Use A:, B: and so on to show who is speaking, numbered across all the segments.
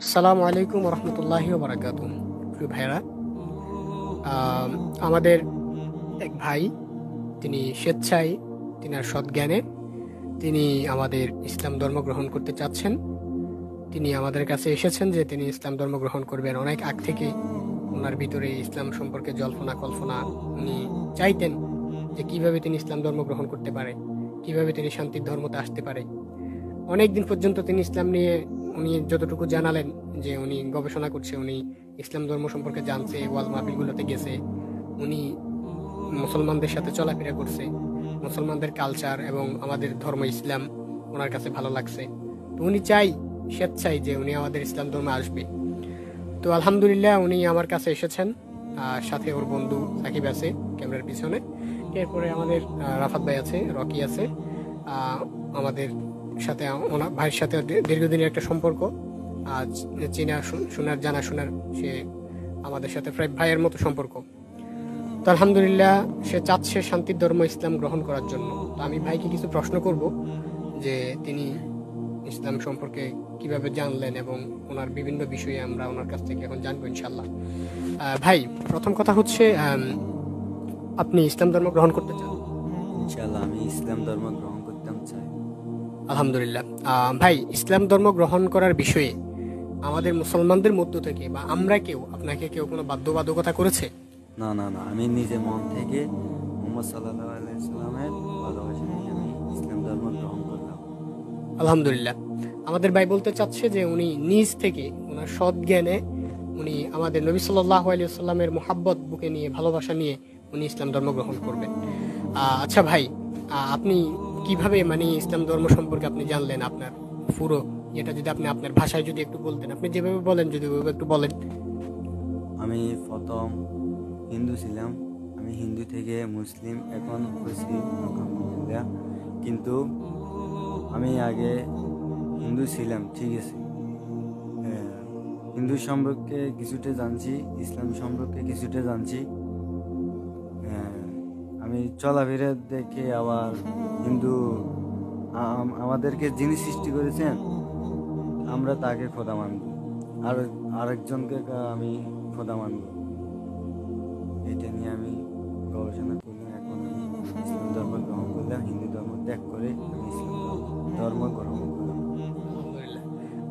A: আসসালামু আলাইকুম রহমতুল্লাহি বারাকাতু। প্রিয় ভাইরা, আমাদের এক ভাই, তিনি স্বেচ্ছায়, তিনার সৎজ্ঞানে তিনি আমাদের ইসলাম ধর্ম গ্রহণ করতে চাচ্ছেন। তিনি আমাদের কাছে এসেছেন যে তিনি ইসলাম ধর্ম গ্রহণ করবেন। অনেক আগ থেকে ওনার ভিতরে ইসলাম সম্পর্কে জল্পনা কল্পনা উনি চাইতেন যে কিভাবে তিনি ইসলাম ধর্ম গ্রহণ করতে পারে, কিভাবে তিনি শান্তির ধর্মতে আসতে পারে। অনেক দিন পর্যন্ত তিনি ইসলাম নিয়ে উনি যতটুকু জানালেন যে উনি গবেষণা করছে, উনি ইসলাম ধর্ম সম্পর্কে জানছে, ওয়াজ মাহফিলগুলোতে গেছে, উনি মুসলমানদের সাথে চলাফেরা করছে, মুসলমানদের কালচার এবং আমাদের ধর্ম ইসলাম ওনার কাছে ভালো লাগছে। তো উনি স্বেচ্ছায় যে উনি আমাদের ইসলাম ধর্মে আসবে। তো আলহামদুলিল্লাহ উনি আমার কাছে এসেছেন, সাথে ওর বন্ধু সাকিব আছে ক্যামেরার পিছনে, এরপরে আমাদের রাফাত ভাই আছে, রকি আছে, আমাদের সাথে ওনার ভাইয়ের সাথে দীর্ঘদিনের একটা সম্পর্ক, আজ চেনা শোনার জানা শোনার, সে আমাদের সাথে প্রায় ভাইয়ের মতো সম্পর্ক। তো আলহামদুলিল্লাহ সে চাচ্ছে শান্তির ধর্ম ইসলাম গ্রহণ করার জন্য। তো আমি ভাইকে কিছু প্রশ্ন করব যে তিনি ইসলাম সম্পর্কে কিভাবে জানলেন এবং ওনার বিভিন্ন বিষয়ে আমরা ওনার কাছ থেকে এখন জানবো ইনশাল্লাহ। ভাই, প্রথম কথা হচ্ছে আপনি ইসলাম ধর্ম গ্রহণ করতে চান?
B: ইনশাআল্লাহ আমি ইসলাম ধর্ম গ্রহণ করতে চাই।
A: আলহামদুলিল্লাহ। ভাই, ইসলাম ধর্ম গ্রহণ করার বিষয়ে আমাদের মুসলমানদের মধ্য থেকে বা আমরা আপনাকে কেউ কোনো বাধ্যবাধকতা করেছে?
B: না না না, আমি নিজে মন থেকে মুহাম্মদ সাল্লাল্লাহু আলাইহি সাল্লামের ভালোবাসা নিয়ে আমি ইসলাম ধর্ম গ্রহণ করলাম।
A: আলহামদুলিল্লাহ। আমাদের ভাই বলতে চাচ্ছে যে উনি নিজ থেকে ওনার সৎ জ্ঞানে উনি আমাদের নবী সাল্লাল্লাহু আলাইহি সাল্লামের মুহাব্বত বুকে নিয়ে, ভালোবাসা নিয়ে উনি ইসলাম ধর্ম গ্রহণ করবেন। আচ্ছা ভাই, আপনি কিভাবে মানে ইসলাম ধর্ম সম্পর্কে আপনি জানলেন? আপনার পুরো এটা যদি আপনি আপনার ভাষায় যদি একটু বলতেন, আপনি যেভাবে বলেন যদি ওইভাবে একটু বলেন।
B: আমি প্রথম হিন্দু ছিলাম, আমি হিন্দু থেকে মুসলিম এখন হয়েছি আলহামদুলিল্লাহ। কিন্তু আমি আগে হিন্দু ছিলাম, ঠিক আছে। হিন্দু সম্পর্কে কিছুটা জানছি, ইসলাম সম্পর্কে কিছুটা জানছি। আমি চলাফেরা দেখে আবার হিন্দু আমাদেরকে যিনি সৃষ্টি করেছেন আমরা তাকে খোদা মানব, আর আরেকজনকে আমি খোদা মানব। এটা নিয়ে আমি গবেষণা করলাম। এখন আমি ইসলাম ধর্ম গ্রহণ করলাম, হিন্দু ধর্ম ত্যাগ করে আমি ইসলাম ধর্ম গ্রহণ করলাম।
A: আলহামদুলিল্লাহ।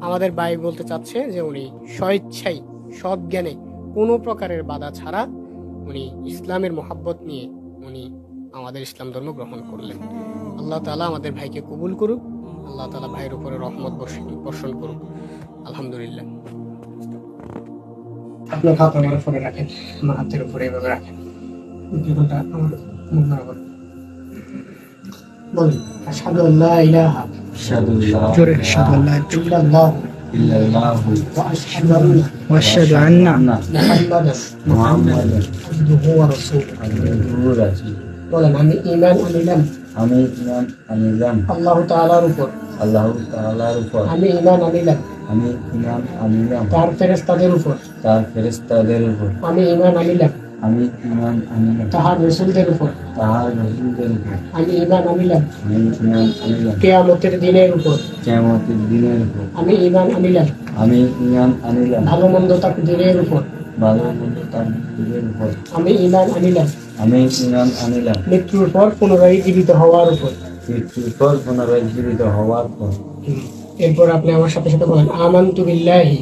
A: আমাদের ভাই বলতে চাচ্ছে যে উনি স্বেচ্ছায়, সৎ জ্ঞানে, কোনো প্রকারের বাধা ছাড়া উনি ইসলামের মোহাব্বত নিয়ে উনি আমাদের ইসলাম ধর্ম গ্রহণ করলেন। আল্লাহ তাআলা আমাদের ভাইকে কবুল করুক, আল্লাহ তাআলা ভাইয়ের উপরে রহমত বর্ষণ করুক। আলহামদুলিল্লাহ। আপনার হাত আমার উপরে রাখেন, আমার হাতের উপরে এভাবে রাখেন। আমার মুখ বরাবর বলেন, আশহাদু আল্লা ইলাহা জোরে, আশহাদু আল্লা ইল্লাল্লাহ وأشهد أن محمدا عبده ورسوله বলেন, আমি ঈমান আনিলাম আল্লাহ তাআলার উপর আমি ঈমান আনিলাম তার ফেরেশতাদের উপর আমি ঈমান আনিলাম তাহার রাসূলদের উপর আমি ঈমান আনিলাম কিয়ামতের দিনের উপর আমি ঈমান আনিলাম ভালো মন্দ তাকদীরের উপর আমি ঈমান আনিলাম মৃত্যুর পর পুনরায় জীবিত হওয়ার উপর। এরপর আপনি আমার সাথে সাথে বলেন, আমানতু বিল্লাহি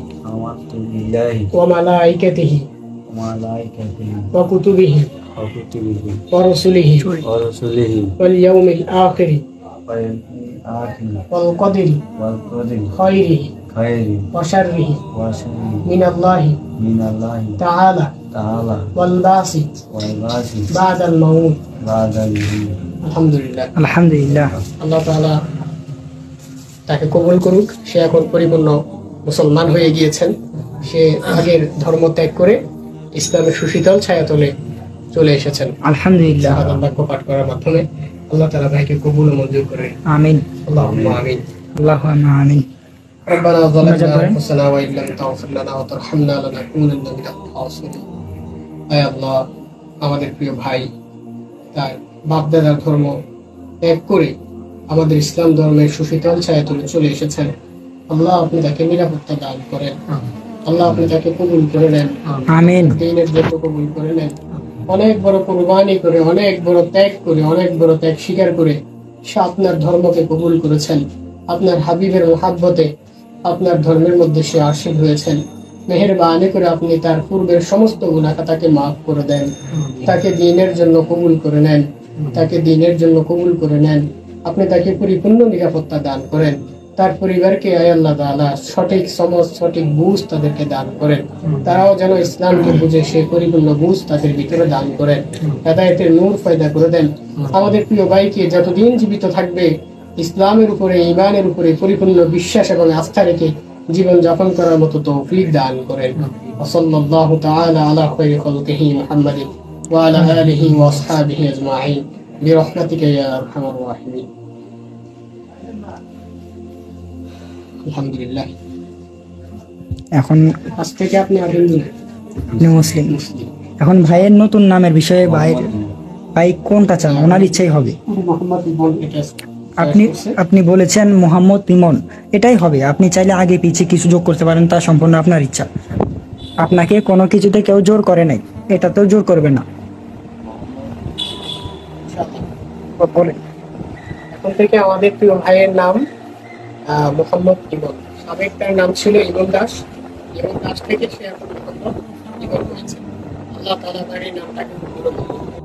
A: ওয়া মালাইকাতিহি ওয়া কুতুবিহি ওয়া রাসূলিহি ওয়াল ইয়াউমিল আখিরি ওয়াল কদরি খায়রিহি ওয়া শাররিহি মিনাল্লাহি তাআলা ওয়াল বাসি বাদাল মাউত। আলহামদুলিল্লাহ। আল্লাহ তাআলা তাকে কবুল করুক। সে এখন পরিপূর্ণ মুসলমান হয়ে গিয়েছেন। সে আগের ধর্ম ত্যাগ করে ইসলামের সুশীতল ছায়াতলে চলে এসেছেন আলহামদুলিল্লাহ। বাক্য পাঠ করার মাধ্যমে আল্লাহ তাআলা ভাইকে কবুল ও মঞ্জুর করে। আমিন, আল্লাহুম্মা আমিন, আল্লাহুম্মা আমিন। ربنا ظلمنا أنفسنا وإن لم تغفر لنا وترحمنا لنكونن من الخاسرين। আয় আল্লাহ, আমাদের প্রিয় ভাই তার বাপদাদার ধর্ম ত্যাগ করে আমাদের ইসলাম ধর্মের সুশীতল ছায়াতলে চলে এসেছেন। আল্লাহ আপনি তাকে নিরাপত্তা দান করেন, আল্লাহ আপনি তাকে কবুল করে নেন,
C: আমিন।
A: দিনের জন্য কবুল করে নেন। অনেক বড় কুরবানি করে, অনেক বড় ত্যাগ করে, অনেক বড় ত্যাগ স্বীকার করে সে আপনার ধর্মকে কবুল করেছেন। আপনার হাবিবের মহাব্বতে আপনার ধর্মের মধ্যে সে আশীর্বাদ হয়েছেন। মেহেরবানি করে আপনি তার পূর্বের সমস্ত গুনাহ তাকে মাফ করে দেন, তাকে দ্বীনের জন্য কবুল করে নেন, তাকে দ্বীনের জন্য কবুল করে নেন। আপনি তাকে পরিপূর্ণ নিরাপত্তা দান করেন। তার পরিবারকে আয় আল্লাহ তাআলা সঠিক সমাজ, সঠিক বুঝ তাদেরকে দান করেন। তারাও যেন ইসলামকে বুঝে সে পরিপূর্ণ বুঝ তাদের ভিতরে দান করেন। হেদায়েতের নূর পয়দা করে দেন। আমাদের প্রিয় ভাইকে যতদিন জীবিত থাকবে ইসলামের উপরে, ঈমানের উপরে পরিপূর্ণ বিশ্বাস এবং আস্থা রেখে জীবন যাপন করার মতো তৌফিক দান করেন। সাল্লাল্লাহু তাআলা আলা খায়রি খালকিহি মুহাম্মাদিন ওয়া আলা আলিহি ওয়া আসহাবিহি আজমাইন বিরহমাতিকা ইয়া আরহামার রাহিমিন। আলহামদুলিল্লাহ।
C: এখন
A: আজ থেকে আপনি আর হিন্দু না,
C: আপনি মুসলিম।
A: মুসলিম।
C: এখন ভাইয়ের নতুন নামের বিষয়ে ভাই কোনটা চান? ওনার ইচ্ছাই হবে।
A: মোহাম্মদ ইবন এটা
C: আপনি আপনি বলেছেন মোহাম্মদ ইমন, এটাই হবে। আপনি চাইলে আগে পিছিয়ে কিছু যোগ করতে পারেন, তা সম্পূর্ণ আপনার ইচ্ছা। আপনাকে কোনো কিছুতে কেউ জোর করে নাই, এটাতেও জোর করবে না। বলেন।
A: এখন থেকে আমাদের প্রিয় ভাইয়ের নাম মোহাম্মদ ইমন। সাবেক তার নাম ছিল ইমন দাস। ইমন দাস থেকে সে এখন মোহাম্মদ ইমন হয়েছে। আল্লাহ তাআলা তার এই নামটাকে কবুল করুন।